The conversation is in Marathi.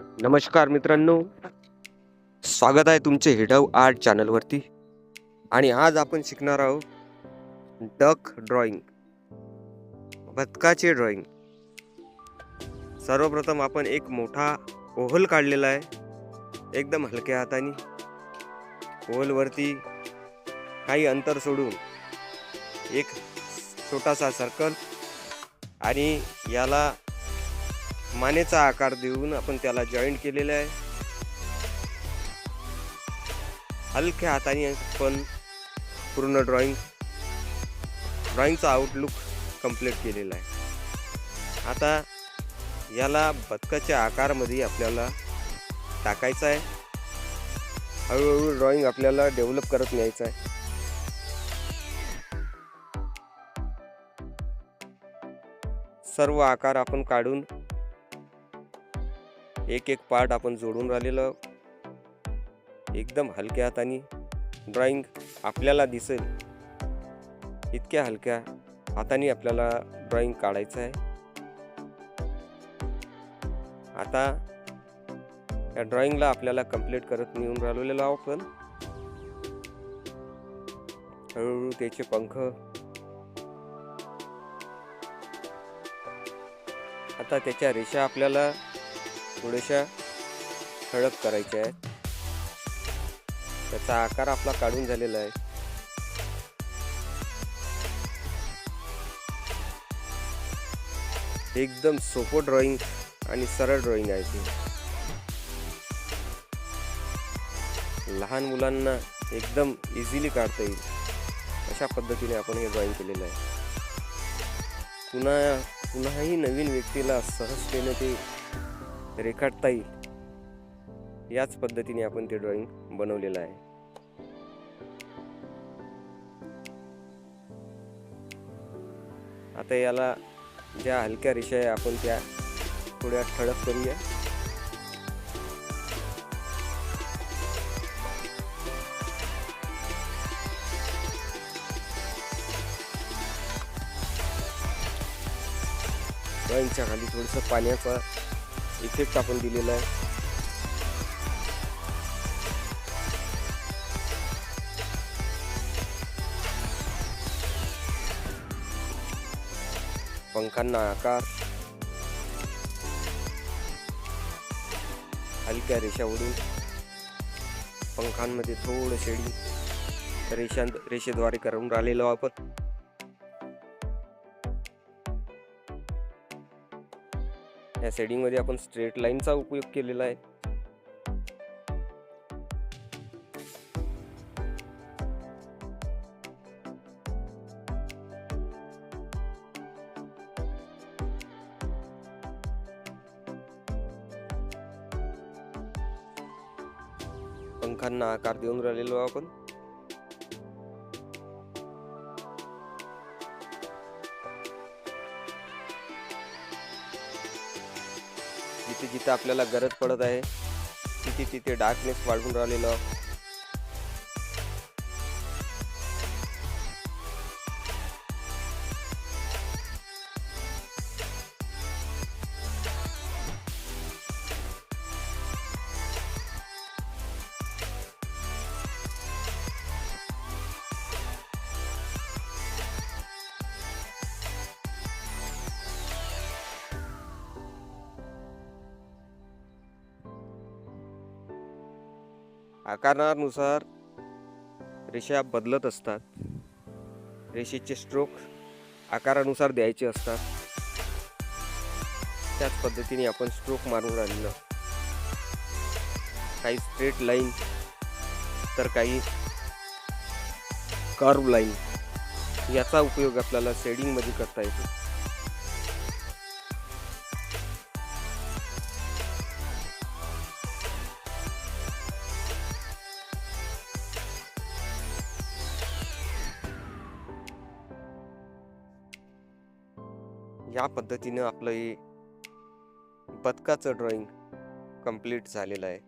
नमस्कार मित्रांनो, स्वागत आहे तुमचे हिडव आर्ट चॅनलवरती. आणि आज आपण शिकणार आहोत डक ड्रॉइंग, बदकाचे ड्रॉइंग. सर्वप्रथम आपण एक मोठा ओव्हल काढलेला आहे, एकदम हलक्या हाताने. ओव्हलवरती काही अंतर सोडून एक छोटासा सर्कल आणि याला मानेचा आकार देऊन आपण त्याला जॉईंट केलेला आहे. हलक्या हाताने आपण पूर्ण ड्रॉइंगचा आउटलुक कंप्लीट केलेला आहे. आता याला बदकाच्या आकारमध्ये आपल्याला टाकायचं आहे. हळूहळू ड्रॉइंग आपल्याला डेव्हलप करत न्यायचं आहे. सर्व आकार आपण काढून एक एक पार्ट आपण जोडून राहिलेलो आहोत. एकदम हलक्या हाताने ड्रॉइंग आपल्याला दिसेल इतक्या हलक्या हाताने आपल्याला ड्रॉइंग काढायचं आहे. आता या ड्रॉइंगला आपल्याला कंप्लीट करत नेऊन राहिलेलो आहोत. पण हळूहळू त्याचे पंख, आता त्याच्या रेषा आपल्याला थोड्याशा ठळक करायच्या आहेत. त्याचा आकार आपला काढून झालेला आहे. एकदम सोपं ड्रॉइंग आणि सरळ ड्रॉइंग आहे ते. लहान मुलांना एकदम इझिली काढता येईल अशा पद्धतीने आपण हे ड्रॉइंग केलेलं आहे. पुन्हाही नवीन व्यक्तीला सहजतेने ते रेखाटता येईल याच पद्धतीने आपण ते ड्रॉइंग बनवलेलं आहे. आता याला ज्या हलक्या रेषा आहे आपण त्या थोड्या ठळक करूया. ड्रॉइंगच्या खाली थोडंसं पाण्याचा इफेक्ट आपण दिलेला आहे. पंखांना आकार, हलक्या रेषा ओढून पंखांमध्ये थोडं शेडिंग रेषेद्वारे करून राहिलेलो आपण. या शेडिंग मध्ये आपण स्ट्रेट लाईनचा उपयोग केलेला आहे. पंखांना आकार देऊन राहिलेलो आपण. जिथे जिथे आपल्याला गरज पडत आहे तिथे डार्कनेस वाढवून राहिलेलो. आकारानुसार रेषा बदलत असतात. रेषेचे स्ट्रोक आकारानुसार द्यायचे असतात. त्याच पद्धतीने आपण स्ट्रोक मारून राहिलो. काही स्ट्रेट लाईन तर काही कर्व लाईन याचा उपयोग आपल्याला शेडिंग मध्ये करता येतो. या पद्धतीने आपलं हे बदकाचं ड्रॉइंग कंप्लीट झालेलं आहे.